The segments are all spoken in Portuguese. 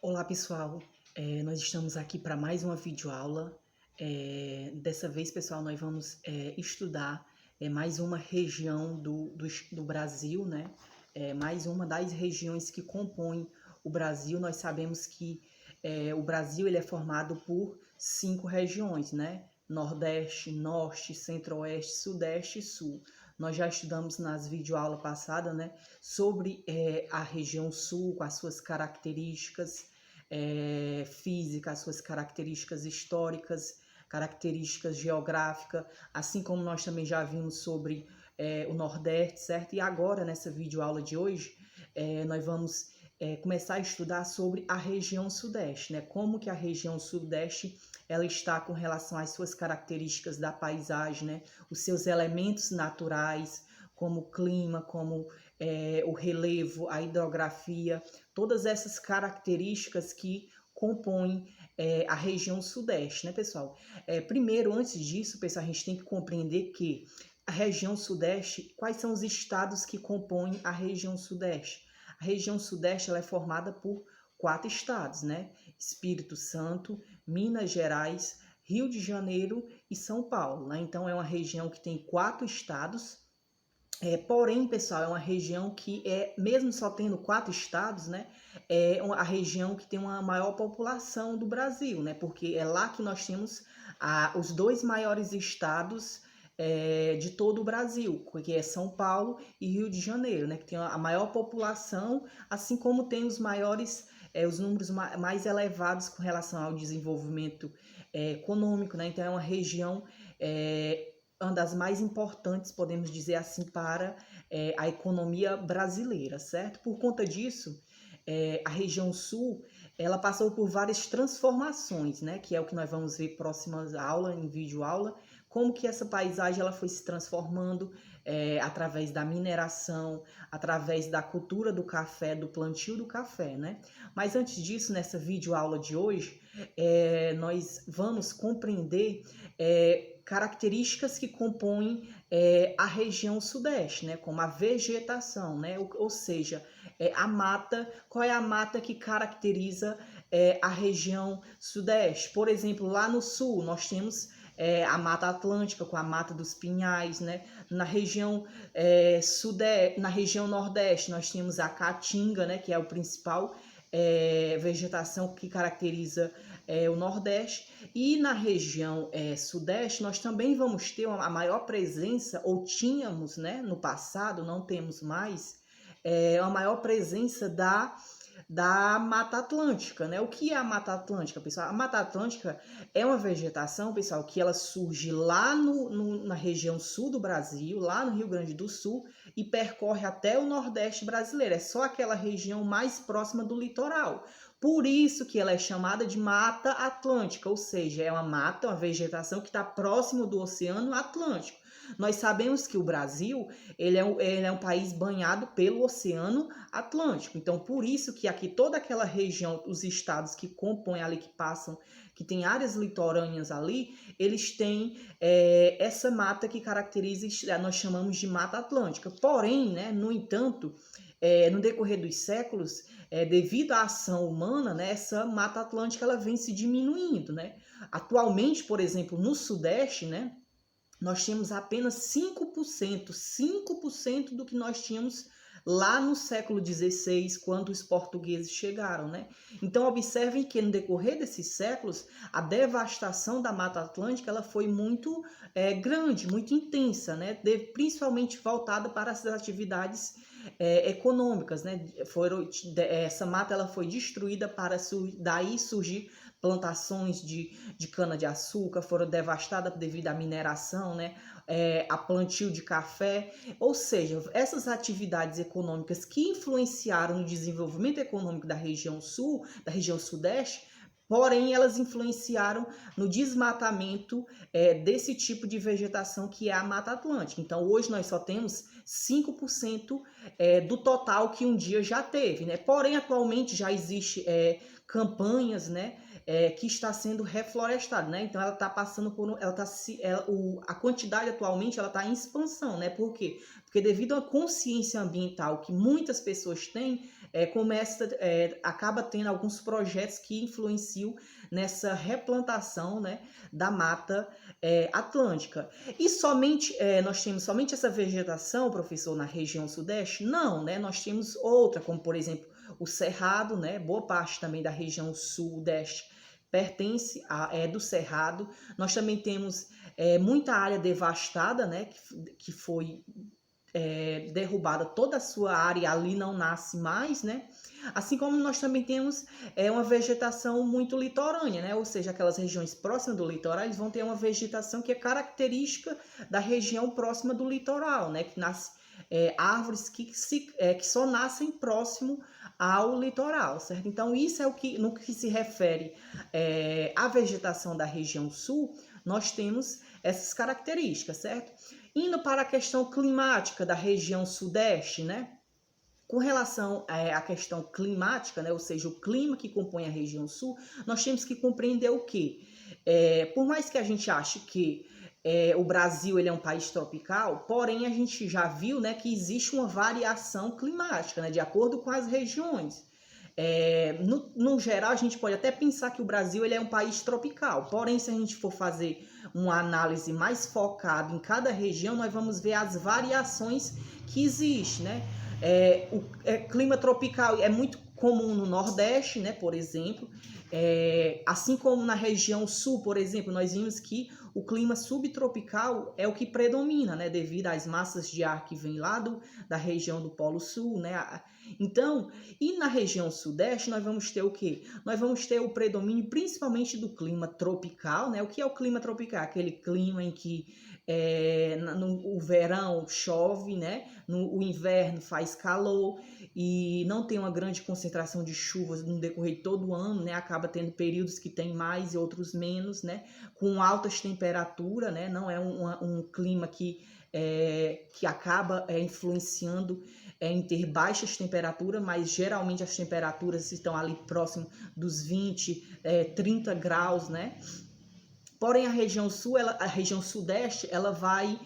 Olá pessoal, nós estamos aqui para mais uma videoaula. Dessa vez, pessoal, nós vamos estudar mais uma região do Brasil, né? Mais uma das regiões que compõem o Brasil. Nós sabemos que o Brasil ele é formado por 5 regiões, né? Nordeste, Norte, Centro-Oeste, Sudeste e Sul. Nós já estudamos nas videoaulas passadas, né, sobre a região Sul, com as suas características físicas, as suas características históricas, características geográficas, assim como nós também já vimos sobre o Nordeste, certo? E agora, nessa videoaula de hoje, nós vamos começar a estudar sobre a região Sudeste, né? Como que a região Sudeste ela está com relação às suas características da paisagem, né? Os seus elementos naturais, como o clima, como o relevo, a hidrografia, todas essas características que compõem a região Sudeste, né, pessoal? Primeiro, antes disso, pessoal, a gente tem que compreender que a região Sudeste, quais são os estados que compõem a região Sudeste? A região Sudeste ela é formada por 4 estados, né? Espírito Santo, Minas Gerais, Rio de Janeiro e São Paulo, né? Então é uma região que tem 4 estados. Porém, pessoal, é uma região que mesmo só tendo 4 estados, né, a região que tem uma maior população do Brasil, né, porque é lá que nós temos os 2 maiores estados de todo o Brasil, que é São Paulo e Rio de Janeiro, né, que tem a maior população, assim como tem os maiores, os números mais elevados com relação ao desenvolvimento econômico, né, então é uma região uma das mais importantes, podemos dizer assim, para a economia brasileira, certo? Por conta disso, a região sul, ela passou por várias transformações, né? Que é o que nós vamos ver próximas aulas, em vídeo aula, como que essa paisagem ela foi se transformando através da mineração, através da cultura do café, do plantio do café, né? Mas antes disso, nessa vídeo aula de hoje, nós vamos compreender características que compõem a região sudeste, né, como a vegetação, né, ou seja, a mata. Qual é a mata que caracteriza a região sudeste? Por exemplo, lá no sul nós temos a Mata Atlântica com a Mata dos Pinhais, né? Na região sudeste, na região nordeste nós temos a Caatinga, né, que é o principal vegetação que caracteriza o Nordeste, e na região Sudeste nós também vamos ter a maior presença, ou tínhamos, né, no passado, não temos mais, a maior presença da Mata Atlântica, né? O que é a Mata Atlântica, pessoal? A Mata Atlântica é uma vegetação, pessoal, que ela surge lá na região sul do Brasil, lá no Rio Grande do Sul, e percorre até o Nordeste brasileiro. É só aquela região mais próxima do litoral. Por isso que ela é chamada de Mata Atlântica, ou seja, é uma mata, uma vegetação que está próximo do Oceano Atlântico. Nós sabemos que o Brasil ele é um país banhado pelo Oceano Atlântico. Então, por isso que aqui toda aquela região, os estados que compõem ali, que passam, que tem áreas litorâneas ali, eles têm essa mata que caracteriza, nós chamamos de Mata Atlântica. Porém, né, no entanto, no decorrer dos séculos, devido à ação humana, né, essa Mata Atlântica ela vem se diminuindo, né? Atualmente, por exemplo, no Sudeste, né, nós temos apenas 5% do que nós tínhamos lá no século XVI, quando os portugueses chegaram, né? Então, observem que no decorrer desses séculos, a devastação da Mata Atlântica ela foi muito grande, muito intensa, né? Principalmente voltada para as atividades econômicas, né? Essa mata ela foi destruída para daí surgir plantações de cana-de-açúcar, foram devastadas devido à mineração, né? A plantio de café, ou seja, essas atividades econômicas que influenciaram no desenvolvimento econômico da região sul, da região sudeste, porém elas influenciaram no desmatamento desse tipo de vegetação que é a Mata Atlântica. Então hoje nós só temos 5% do total que um dia já teve, né? Porém atualmente já existe campanhas, né, que está sendo reflorestada, né? Então ela está passando por, a quantidade atualmente ela está em expansão, né? Por quê? Porque devido à consciência ambiental que muitas pessoas têm, acaba tendo alguns projetos que influenciam nessa replantação, né, da Mata Atlântica. E nós temos somente essa vegetação, professor, na região sudeste? Não, né? Nós temos outra, como por exemplo o Cerrado, né? Boa parte também da região sudeste pertence do Cerrado. Nós também temos muita área devastada, né? Que foi derrubada toda a sua área e ali não nasce mais, né? Assim como nós também temos uma vegetação muito litorânea, né? Ou seja, aquelas regiões próximas do litoral, eles vão ter uma vegetação que é característica da região próxima do litoral, né? Que nasce árvores que só nascem próximo ao litoral, certo? Então, isso é no que se refere à vegetação da região sul, nós temos essas características, certo? Indo para a questão climática da região sudeste, né? Com relação à questão climática, né? Ou seja, o clima que compõe a região sul, nós temos que compreender o quê? Por mais que a gente ache que o Brasil ele é um país tropical, porém a gente já viu, né, que existe uma variação climática, né, de acordo com as regiões. No geral, a gente pode até pensar que o Brasil ele é um país tropical, porém, se a gente for fazer uma análise mais focada em cada região, nós vamos ver as variações que existem, né? O clima tropical é muito comum no Nordeste, né, por exemplo, assim como na região sul, por exemplo, nós vimos que o clima subtropical é o que predomina, né, devido às massas de ar que vem lá da região do Polo Sul, né? Então, e na região sudeste nós vamos ter o quê? Nós vamos ter o predomínio principalmente do clima tropical, né? O que é o clima tropical? Aquele clima em que no verão chove, né? O inverno faz calor e não tem uma grande concentração de chuvas no decorrer de todo o ano, né? Acaba tendo períodos que tem mais e outros menos, né? Com altas temperaturas, né? Não é um clima que acaba influenciando em ter baixas temperaturas, mas geralmente as temperaturas estão ali próximo dos 20, 30 graus, né? Porém, a região sul, a região sudeste, ela vai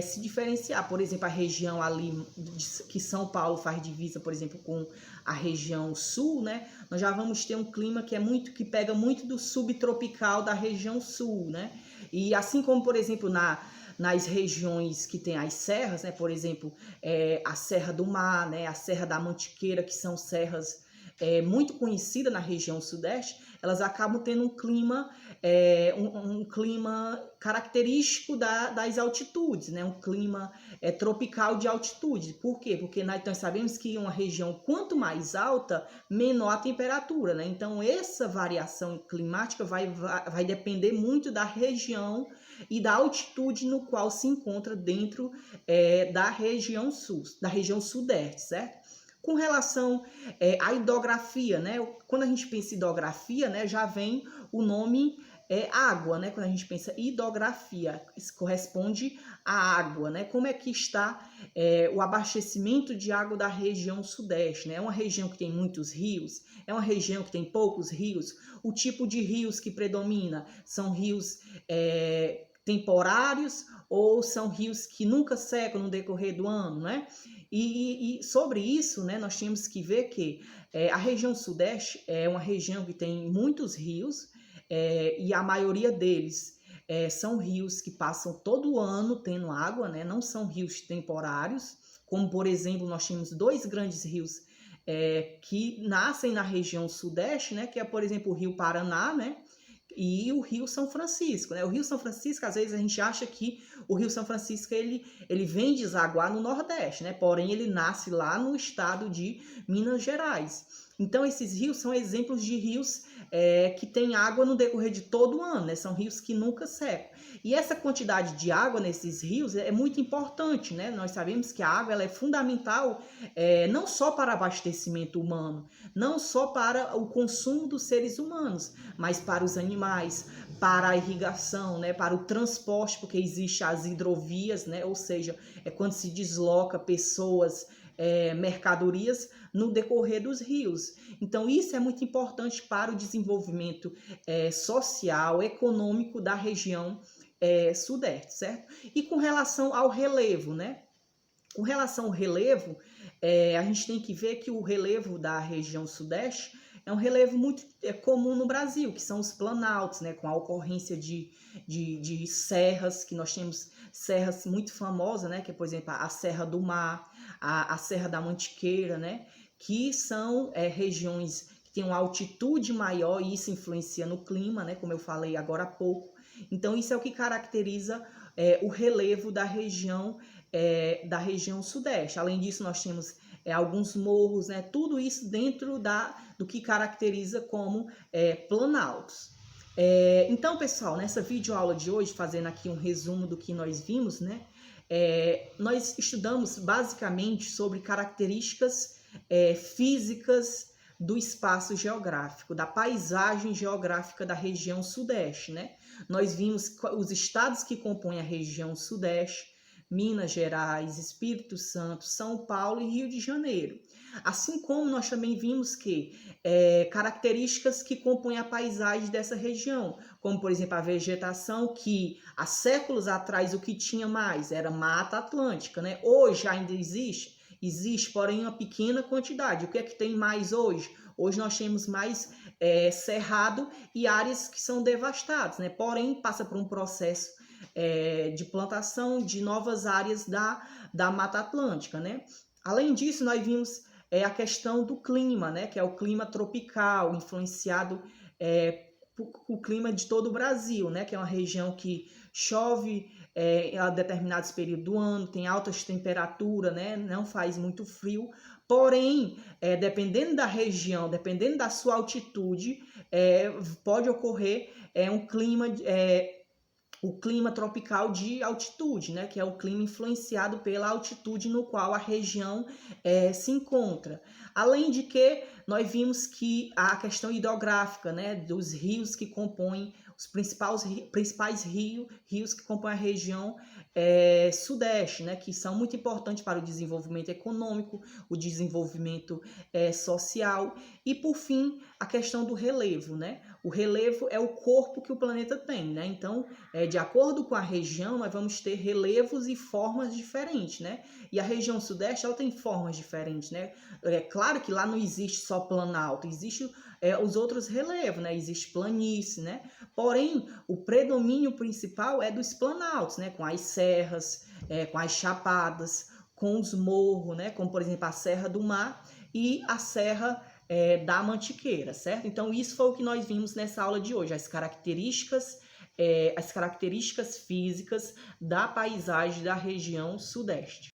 se diferenciar. Por exemplo, a região ali que São Paulo faz divisa, por exemplo, com a região sul, né? Nós já vamos ter um clima que pega muito do subtropical da região sul, né? E assim como, por exemplo, nas regiões que tem as serras, né? Por exemplo, a Serra do Mar, né? A Serra da Mantiqueira, que são serras muito conhecidas na região sudeste, elas acabam tendo um clima característico das altitudes, né? Um clima tropical de altitude. Por quê? Porque nós sabemos que uma região quanto mais alta, menor a temperatura, né? Então essa variação climática vai depender muito da região e da altitude no qual se encontra dentro da região sul, da região sudeste, certo? Com relação à hidrografia, né? Quando a gente pensa em hidrografia, né, já vem o nome água, né? Quando a gente pensa em hidrografia, isso corresponde à água, né? Como é que está o abastecimento de água da região sudeste, né? É uma região que tem muitos rios, é uma região que tem poucos rios. O tipo de rios que predomina são rios temporários ou são rios que nunca secam no decorrer do ano, né? E sobre isso, né, nós temos que ver que a região sudeste é uma região que tem muitos rios e a maioria deles são rios que passam todo o ano tendo água, né? Não são rios temporários, como por exemplo nós temos dois grandes rios que nascem na região sudeste, né? Que é por exemplo o Rio Paraná, né? E o Rio São Francisco, né? O Rio São Francisco, às vezes a gente acha que o Rio São Francisco ele vem desaguar no Nordeste, né? Porém ele nasce lá no estado de Minas Gerais. Então esses rios são exemplos de rios que têm água no decorrer de todo o ano, né? São rios que nunca secam. E essa quantidade de água nesses rios é muito importante, né? Nós sabemos que a água ela é fundamental não só para abastecimento humano, não só para o consumo dos seres humanos, mas para os animais, para a irrigação, né? Para o transporte, porque existem as hidrovias, né? Ou seja, é quando se desloca pessoas, mercadorias no decorrer dos rios. Então isso é muito importante para o desenvolvimento social, econômico da região sudeste, certo? E com relação ao relevo, né? Com relação ao relevo, a gente tem que ver que o relevo da região sudeste é um relevo muito comum no Brasil, que são os planaltos, né, com a ocorrência de serras, que nós temos serras muito famosas, né, que é, por exemplo, a Serra do Mar, a Serra da Mantiqueira, né, que são regiões que têm uma altitude maior e isso influencia no clima, né, como eu falei agora há pouco. Então, isso é o que caracteriza o relevo da região sudeste. Além disso, nós temos alguns morros, né? Tudo isso dentro do que caracteriza como planaltos. Então, pessoal, nessa videoaula de hoje, fazendo aqui um resumo do que nós vimos, né? Nós estudamos basicamente sobre características físicas do espaço geográfico, da paisagem geográfica da região sudeste, né? Nós vimos os estados que compõem a região sudeste, Minas Gerais, Espírito Santo, São Paulo e Rio de Janeiro. Assim como nós também vimos que características que compõem a paisagem dessa região, como por exemplo a vegetação, que há séculos atrás o que tinha mais era Mata Atlântica, né? Hoje ainda existe, porém uma pequena quantidade. O que é que tem mais hoje? Hoje nós temos mais cerrado e áreas que são devastadas, né? Porém passa por um processo de plantação de novas áreas da Mata Atlântica, né? Além disso, nós vimos a questão do clima, né? Que é o clima tropical, influenciado por o clima de todo o Brasil, né? Que é uma região que chove em determinados períodos do ano, tem altas temperaturas, né? Não faz muito frio, porém, dependendo da região, dependendo da sua altitude, pode ocorrer um clima o clima tropical de altitude, né, que é o clima influenciado pela altitude no qual a região se encontra. Além de que nós vimos que a questão hidrográfica, né, dos rios que compõem os principais rios que compõem a região sudeste, né, que são muito importantes para o desenvolvimento econômico, o desenvolvimento social e, por fim, a questão do relevo, né? O relevo é o corpo que o planeta tem, né? Então, de acordo com a região, nós vamos ter relevos e formas diferentes, né? E a região sudeste, ela tem formas diferentes, né? É claro que lá não existe só planalto, existe os outros relevos, né? Existe planície, né? Porém, o predomínio principal é dos planaltos, né? Com as serras, com as chapadas, com os morros, né? Como, por exemplo, a Serra do Mar e a Serra da Mantiqueira, certo? Então, isso foi o que nós vimos nessa aula de hoje, as características físicas da paisagem da região sudeste.